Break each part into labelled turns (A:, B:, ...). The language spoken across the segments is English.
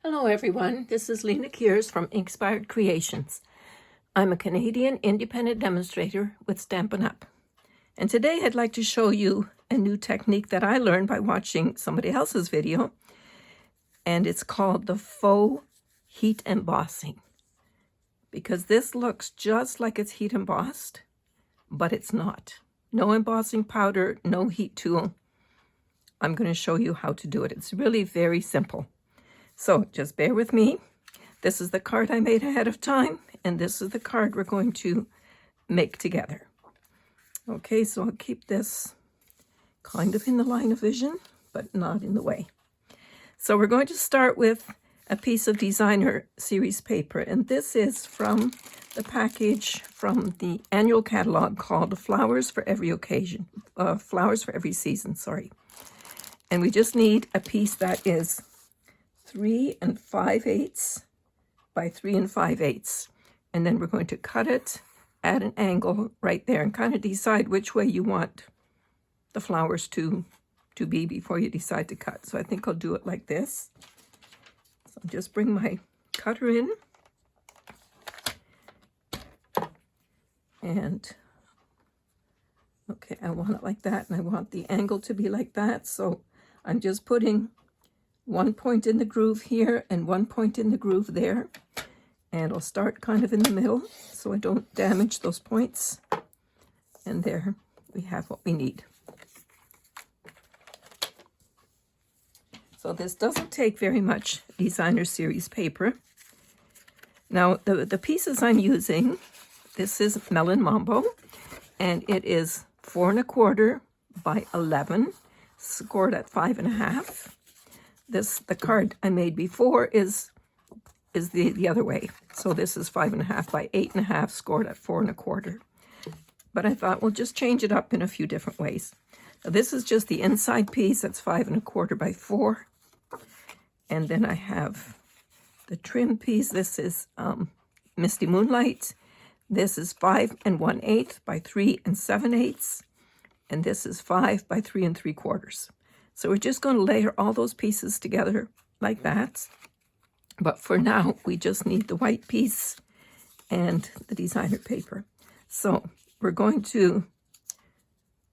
A: Hello everyone, this is Lena Kears from Inspired Creations. I'm a Canadian independent demonstrator with Stampin' Up! And today I'd like to show you a new technique that I learned by watching somebody else's video, and it's called the Faux heat embossing. Because this looks just like it's heat embossed, but it's not. No embossing powder, no heat tool. I'm going to show you how to do it. It's really very simple. So just bear with me. This is the card I made ahead of time, and this is the card we're going to make together. Okay, so I'll keep this kind of in the line of vision, but not in the way. So we're going to start with a piece of designer series paper, and this is from the package from the annual catalog called Flowers for Every Occasion, Flowers for Every Season, sorry. And we just need a piece that is 3 5/8 by 3 5/8, and then we're going to cut it at an angle right there and kind of decide which way you want the flowers to be before you decide to cut. So I think I'll do it like this. So I'll just bring my cutter in, and okay, I want it like that, and I want the angle to be like that. So I'm just putting one point in the groove here and one point in the groove there, and I'll start kind of in the middle so I don't damage those points. And there we have what we need. So this doesn't take very much designer series paper. Now the pieces I'm using, this is Melon Mambo, and it is 4 1/4 by 11, scored at 5 1/2. The card I made before is the other way. So this is 5 1/2 by 8 1/2, scored at 4 1/4. But I thought we'll just change it up in a few different ways. Now this is just the inside piece, that's 5 1/4 by 4. And then I have the trim piece. This is Misty Moonlight. This is 5 1/8 by 3 7/8. And this is 5 by 3 3/4. So we're just going to layer all those pieces together like that. But for now, we just need the white piece and the designer paper. So we're going to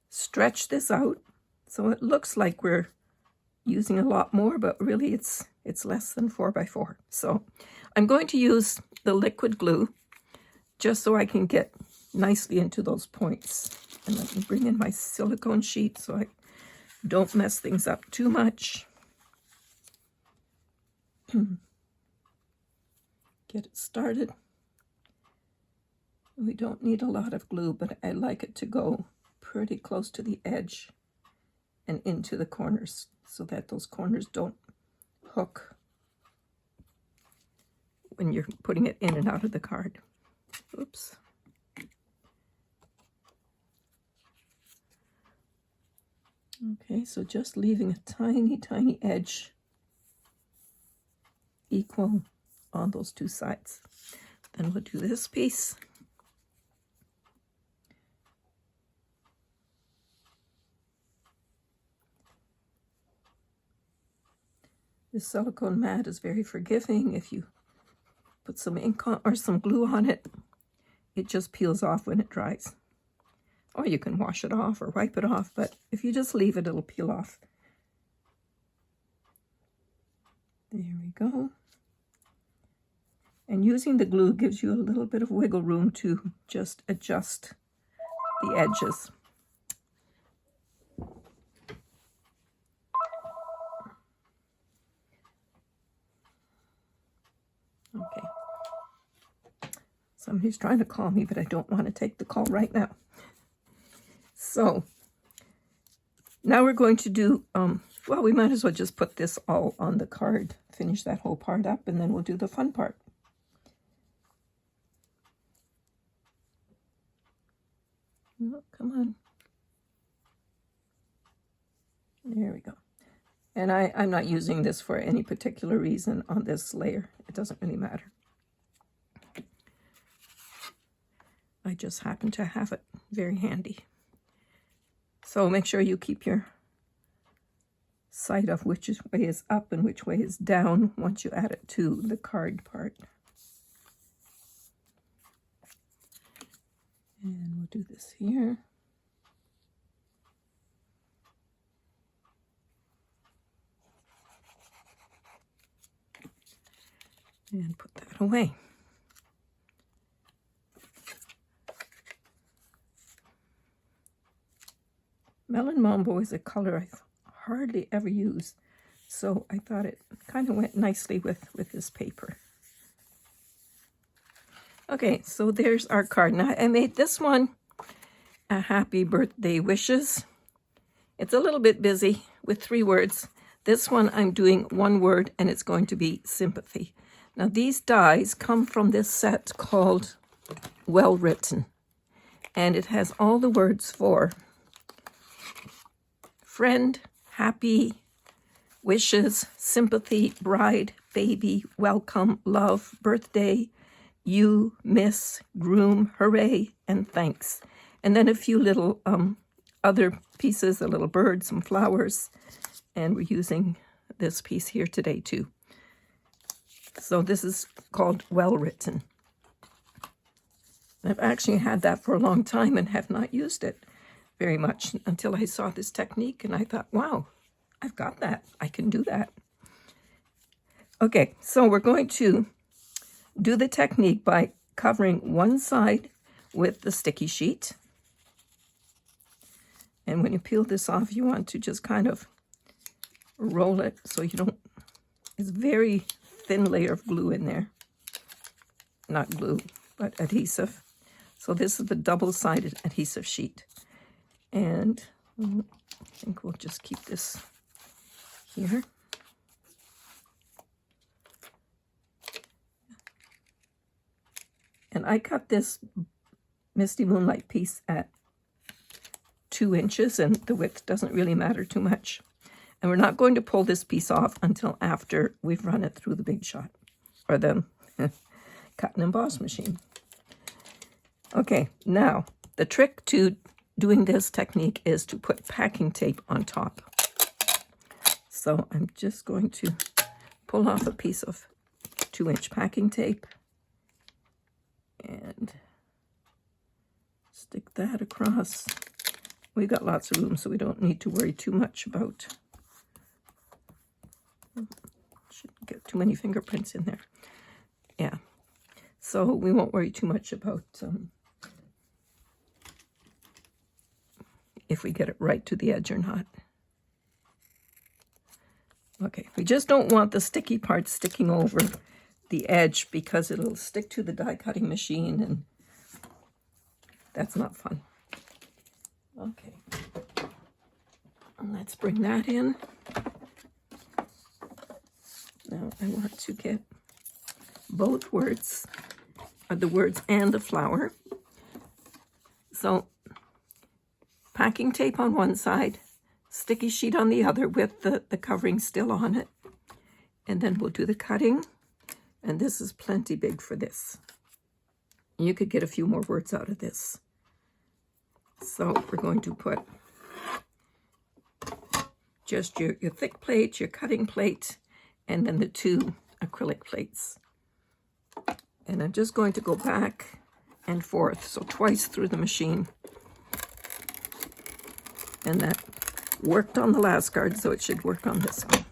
A: stretch this out so it looks like we're using a lot more, but really it's less than 4 by 4. So I'm going to use the liquid glue just so I can get nicely into those points. And let me bring in my silicone sheet so I don't mess things up too much. Get it started. We don't need a lot of glue, but I like it to go pretty close to the edge and into the corners so that those corners don't hook when you're putting it in and out of the card. Oops. Okay, so just leaving a tiny, tiny edge equal on those two sides. Then we'll do this piece. This silicone mat is very forgiving. If you put some ink on or some glue on it, it just peels off when it dries. Or you can wash it off or wipe it off, but if you just leave it, it'll peel off. There we go. And using the glue gives you a little bit of wiggle room to just adjust the edges. Okay. Somebody's trying to call me, but I don't want to take the call right now. So now we're going to do, well, we might as well just put this all on the card, finish that whole part up, and then we'll do the fun part. Oh, come on. There we go. And I'm not using this for any particular reason on this layer. It doesn't really matter. I just happen to have it very handy. So make sure you keep your sight of which way is up and which way is down once you add it to the card part. And we'll do this here. And put that away. Melon Mambo is a color I've hardly ever used, so I thought it kind of went nicely with this paper. Okay, so there's our card. Now, I made this one a happy birthday wishes. It's a little bit busy with 3 words. This one I'm doing 1 word, and it's going to be sympathy. Now, these dies come from this set called Well Written, and it has all the words for friend, happy, wishes, sympathy, bride, baby, welcome, love, birthday, you, miss, groom, hooray, and thanks. And then a few little other pieces, a little bird, some flowers, and we're using this piece here today too. So this is called Well Written. I've actually had that for a long time and have not used it very much until I saw this technique, and I thought, wow, I've got that. I can do that. Okay, so we're going to do the technique by covering one side with the sticky sheet. And when you peel this off, you want to just kind of roll it so you don't, it's very thin layer of glue in there. Not glue, but adhesive. So this is the double-sided adhesive sheet. And I think we'll just keep this here. And I cut this Misty Moonlight piece at 2 inches, and the width doesn't really matter too much. And we're not going to pull this piece off until after we've run it through the Big Shot, or the cut and emboss machine. Okay, now the trick to doing this technique is to put packing tape on top. So I'm just going to pull off a piece of 2-inch packing tape and stick that across. We got lots of room, so we don't need to worry too much about, shouldn't get too many fingerprints in there. Yeah, so we won't worry too much about if we get it right to the edge or not. Okay, we just don't want the sticky part sticking over the edge because it'll stick to the die cutting machine, and that's not fun. Okay, and let's bring that in. Now I want to get both words, or the words and the flower. So packing tape on one side, sticky sheet on the other with the covering still on it. And then we'll do the cutting. And this is plenty big for this. You could get a few more words out of this. So we're going to put just your thick plate, your cutting plate, and then the 2 acrylic plates. And I'm just going to go back and forth, so twice through the machine. And that worked on the last card, so it should work on this one.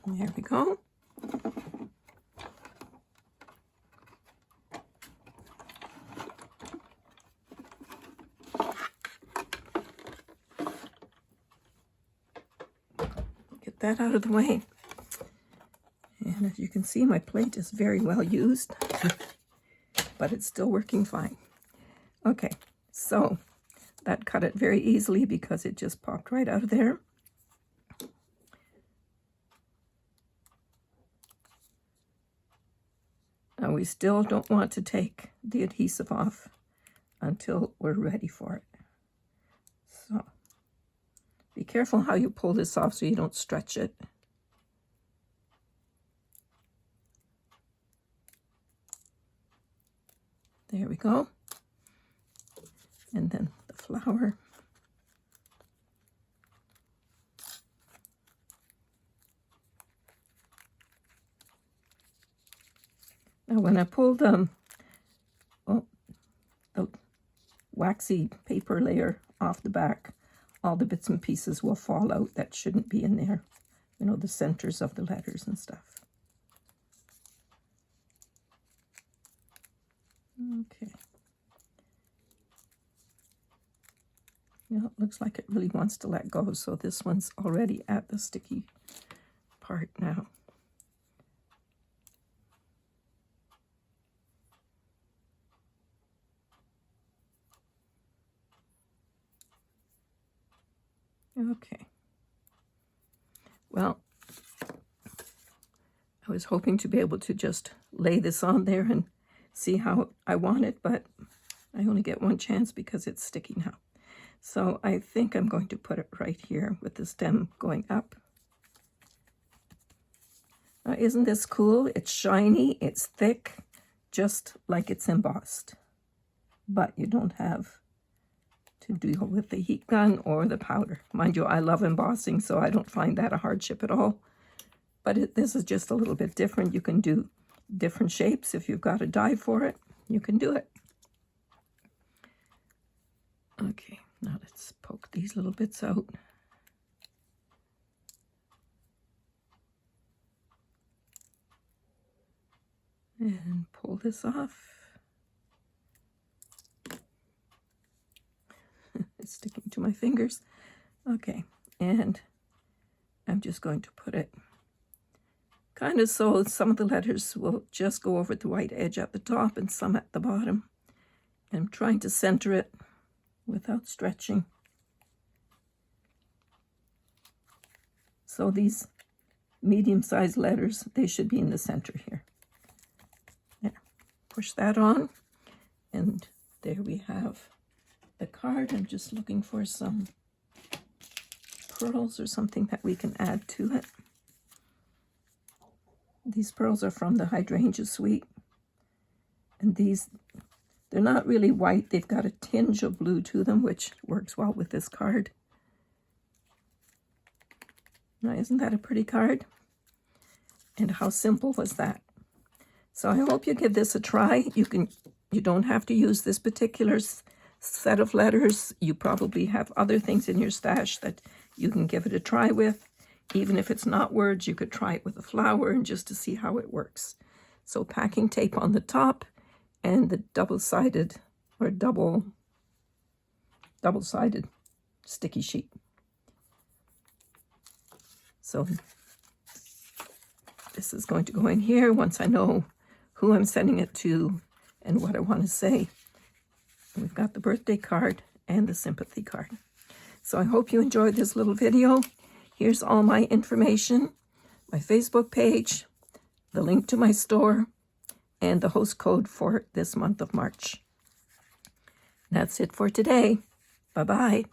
A: There we go. Get that out of the way. And as you can see, my plate is very well used, but it's still working fine. Okay, so that cut it very easily because it just popped right out of there. Now we still don't want to take the adhesive off until we're ready for it. So be careful how you pull this off so you don't stretch it. There we go. And then the flower. Now when I pull the waxy paper layer off the back, all the bits and pieces will fall out that shouldn't be in there. You know, the centers of the letters and stuff. Okay. Yeah, it looks like it really wants to let go, so this one's already at the sticky part now. Okay. Well, I was hoping to be able to just lay this on there and see how I want it, but I only get one chance because it's sticky now. So I think I'm going to put it right here with the stem going up. Now, isn't this cool? It's shiny, it's thick, just like it's embossed. But you don't have to deal with the heat gun or the powder. Mind you, I love embossing, so I don't find that a hardship at all. But this is just a little bit different. You can do different shapes. If you've got a die for it, you can do it. Okay, now let's poke these little bits out. And pull this off. It's sticking to my fingers. Okay, and I'm just going to put it kind of so some of the letters will just go over the white edge at the top and some at the bottom. And I'm trying to center it without stretching. So these medium-sized letters, they should be in the center here. There, push that on, and there we have the card. I'm just looking for some pearls or something that we can add to it. These pearls are from the Hydrangea Suite. And these, they're not really white. They've got a tinge of blue to them, which works well with this card. Now, isn't that a pretty card? And how simple was that? So I hope you give this a try. You don't have to use this particular set of letters. You probably have other things in your stash that you can give it a try with. Even if it's not words, you could try it with a flower and just to see how it works. So packing tape on the top and the double-sided or double-sided sticky sheet. So this is going to go in here once I know who I'm sending it to and what I want to say. We've got the birthday card and the sympathy card. So I hope you enjoyed this little video. Here's all my information, my Facebook page, the link to my store, and the host code for this month of March. That's it for today. Bye-bye.